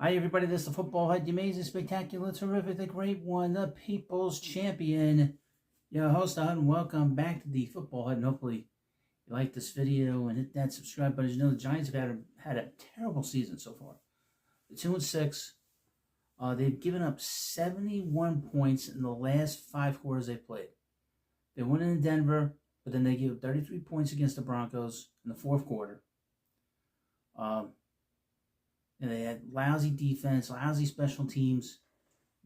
Hi, everybody. This is the football head, the amazing, spectacular, terrific, the great one, the people's champion. Your host, and welcome back to the football head. And hopefully, you like this video and hit that subscribe button. As you know, the Giants have had a terrible season so far. They're 2-6. They've given up 71 points in the last 5 quarters they played. They won in Denver, but then they gave up 33 points against the Broncos in the fourth quarter. And they had lousy defense, lousy special teams.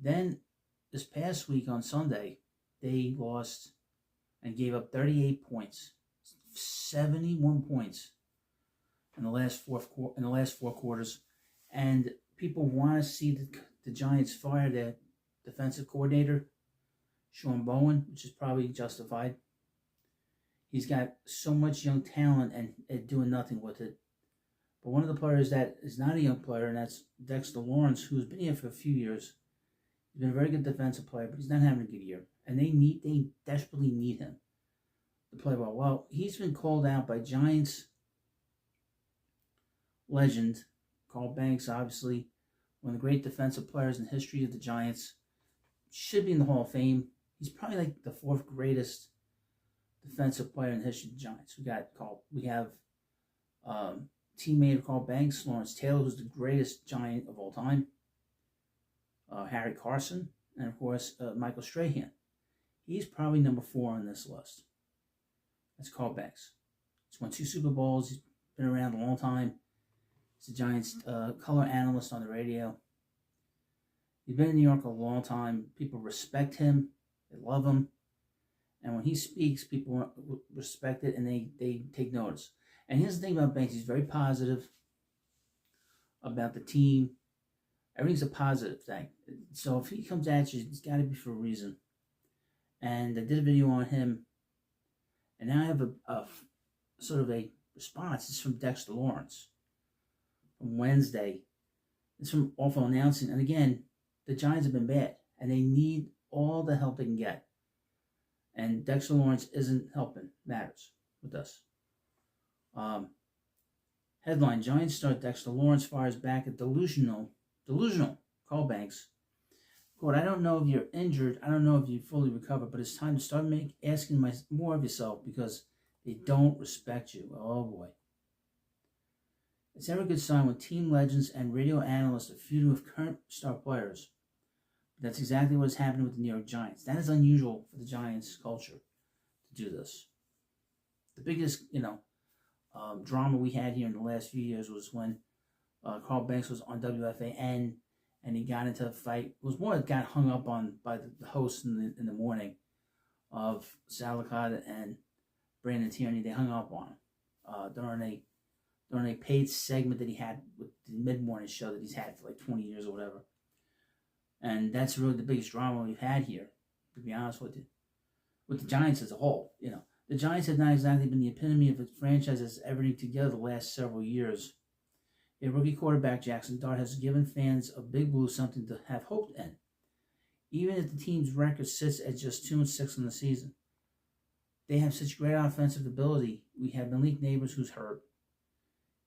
Then this past week on Sunday, they lost and gave up 38 points, 71 points in the last four quarters. And people want to see the Giants fire their defensive coordinator, Sean Bowen, which is probably justified. He's got so much young talent and doing nothing with it. But one of the players that is not a young player, and that's Dexter Lawrence, who's been here for a few years. He's been a very good defensive player, but he's not having a good year. And they desperately need him to play well. Well, he's been called out by Giants legend Carl Banks, obviously one of the great defensive players in the history of the Giants. Should be in the Hall of Fame. He's probably like the fourth greatest defensive player in the history of the Giants. We have teammate of Carl Banks, Lawrence Taylor, who's the greatest Giant of all time, Harry Carson, and of course Michael Strahan. He's probably number 4 on this list. That's Carl Banks. He's won 2 Super Bowls. He's been around a long time. He's a Giants color analyst on the radio. He's been in New York a long time. People respect him. They love him. And when he speaks, people respect it and they take notice. And here's the thing about Banks. He's very positive about the team. Everything's a positive thing. So if he comes at you, it's got to be for a reason. And I did a video on him. And now I have a sort of a response. It's from Dexter Lawrence from Wednesday. It's from awful announcing. And again, the Giants have been bad. And they need all the help they can get. And Dexter Lawrence isn't helping matters with us. Headline: Giants star Dexter Lawrence fires back at delusional Carl Banks. Quote, I don't know if you're injured. I don't know if you fully recovered, but it's time to start asking more of yourself because they don't respect you. Oh, boy. It's never a good sign when team legends and radio analysts are feuding with current star players. But that's exactly what is happening with the New York Giants. That is unusual for the Giants culture to do this. The biggest, drama we had here in the last few years was when Carl Banks was on WFAN and he got into a fight. It was more that got hung up on by the host in the morning of Sal Licata and Brandon Tierney. They hung up on him during a paid segment that he had with the mid-morning show that he's had for like 20 years or whatever. And that's really the biggest drama we've had here, to be honest with you, with the Giants as a whole. The Giants have not exactly been the epitome of a franchise that's everything together the last several years. A rookie quarterback, Jackson Dart, has given fans of Big Blue something to have hope in, even if the team's record sits at just 2-6 in the season. They have such great offensive ability. We have Malik Neighbors, who's hurt.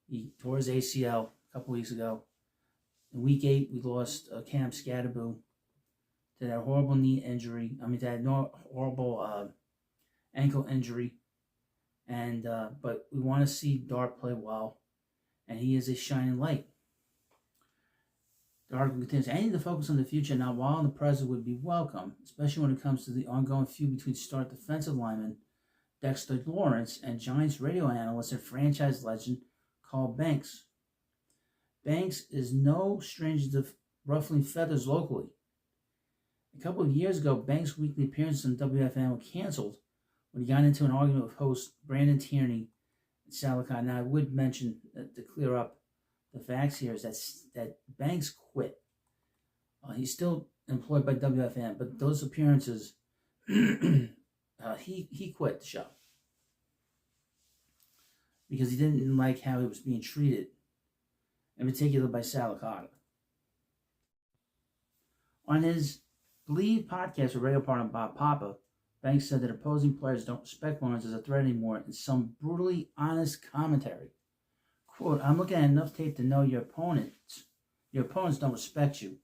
He tore his ACL a couple weeks ago. In Week 8, we lost Cam Scatterboo to that horrible knee injury. Horrible ankle injury, and but we want to see Dart play well, and he is a shining light. The article continues, I need to focus on the future now while in the present would be welcome, especially when it comes to the ongoing feud between star defensive lineman Dexter Lawrence and Giants radio analyst and franchise legend Carl Banks. Banks is no stranger to ruffling feathers locally. A couple of years ago, Banks' weekly appearances on WFAN were canceled when he got into an argument with host Brandon Tierney and Sal Licata. Now, I would mention, to clear up the facts here, is that Banks quit. He's still employed by WFAN, but those appearances, he quit the show because he didn't like how he was being treated, in particular by Sal Licata. On his Believe podcast with radio partner Bob Papa, Banks said that opposing players don't respect Lawrence as a threat anymore in some brutally honest commentary. Quote, I'm looking at enough tape to know your opponents Your opponents don't respect you.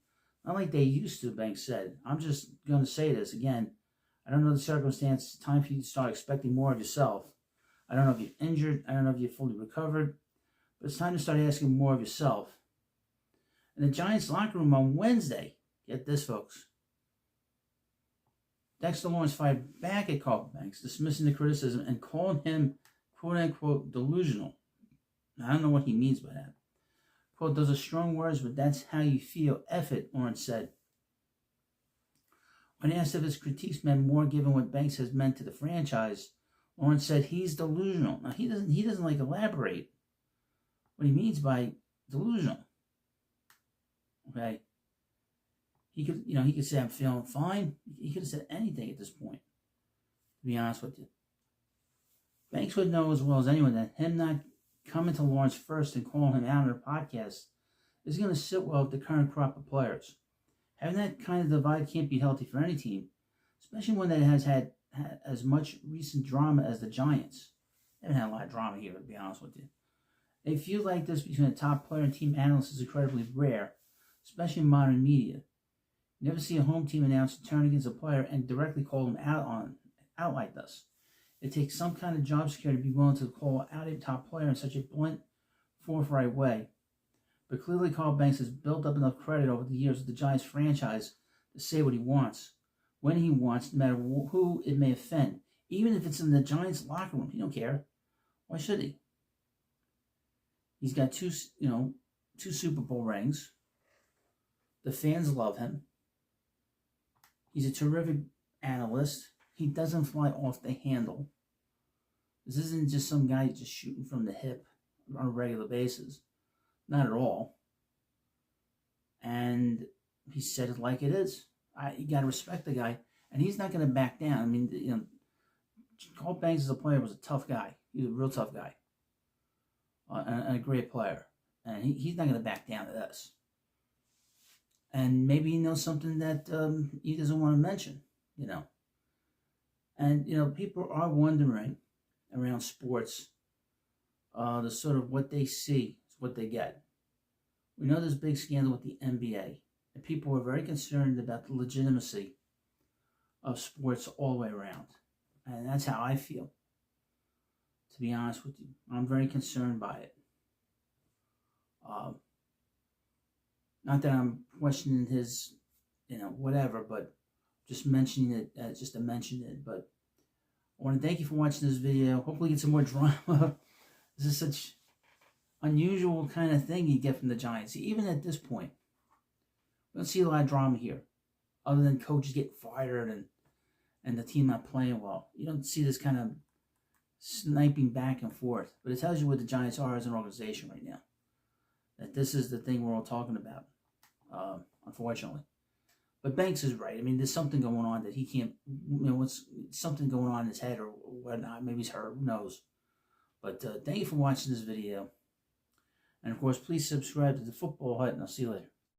Not like they used to, Banks said. I'm just going to say this again. I don't know the circumstance. It's time for you to start expecting more of yourself. I don't know if you're injured. I don't know if you're fully recovered. But it's time to start asking more of yourself. In the Giants locker room on Wednesday, get this, folks, Dexter Lawrence fired back at Carlton Banks, dismissing the criticism and calling him, quote-unquote, delusional. Now, I don't know what he means by that. Quote, those are strong words, but that's how you feel. F it, Lawrence said. When asked if his critiques meant more given what Banks has meant to the franchise, Lawrence said he's delusional. Now, he doesn't like elaborate what he means by delusional. Okay? He could say, I'm feeling fine. He could have said anything at this point, to be honest with you. Banks would know as well as anyone that him not coming to Lawrence first and calling him out on their podcast is going to sit well with the current crop of players. Having that kind of divide can't be healthy for any team, especially one that has had as much recent drama as the Giants. They haven't had a lot of drama here, to be honest with you. A feud like this between a top player and team analyst is incredibly rare, especially in modern media. You never see a home team announcer turn against a player and directly call him out like this. It takes some kind of job security to be willing to call out a top player in such a blunt, forthright way. But clearly Carl Banks has built up enough credit over the years with the Giants franchise to say what he wants, when he wants, no matter who it may offend. Even if it's in the Giants locker room, he don't care. Why should he? He's got two Super Bowl rings. The fans love him. He's a terrific analyst. He doesn't fly off the handle. This isn't just some guy just shooting from the hip on a regular basis. Not at all. And he said it like it is. You got to respect the guy. And he's not going to back down. I mean, Carl Banks as a player was a tough guy. He was a real tough guy. And a great player. And he's not going to back down to this. And maybe he knows something that he doesn't want to mention, And, people are wondering around sports, the sort of what they see is what they get. We know there's a big scandal with the NBA, and people are very concerned about the legitimacy of sports all the way around. And that's how I feel, to be honest with you. I'm very concerned by it. Not that I'm questioning his, whatever, but just mentioning it, just to mention it. But I want to thank you for watching this video. Hopefully get some more drama. This is such unusual kind of thing you get from the Giants. Even at this point, we don't see a lot of drama here, other than coaches getting fired and the team not playing well. You don't see this kind of sniping back and forth. But it tells you what the Giants are as an organization right now. That this is the thing we're all talking about, unfortunately. But Banks is right. I mean, there's something going on that he can't, what's something going on in his head or whatnot. Maybe he's hurt, who knows. But thank you for watching this video. And, of course, please subscribe to the Football Hut, and I'll see you later.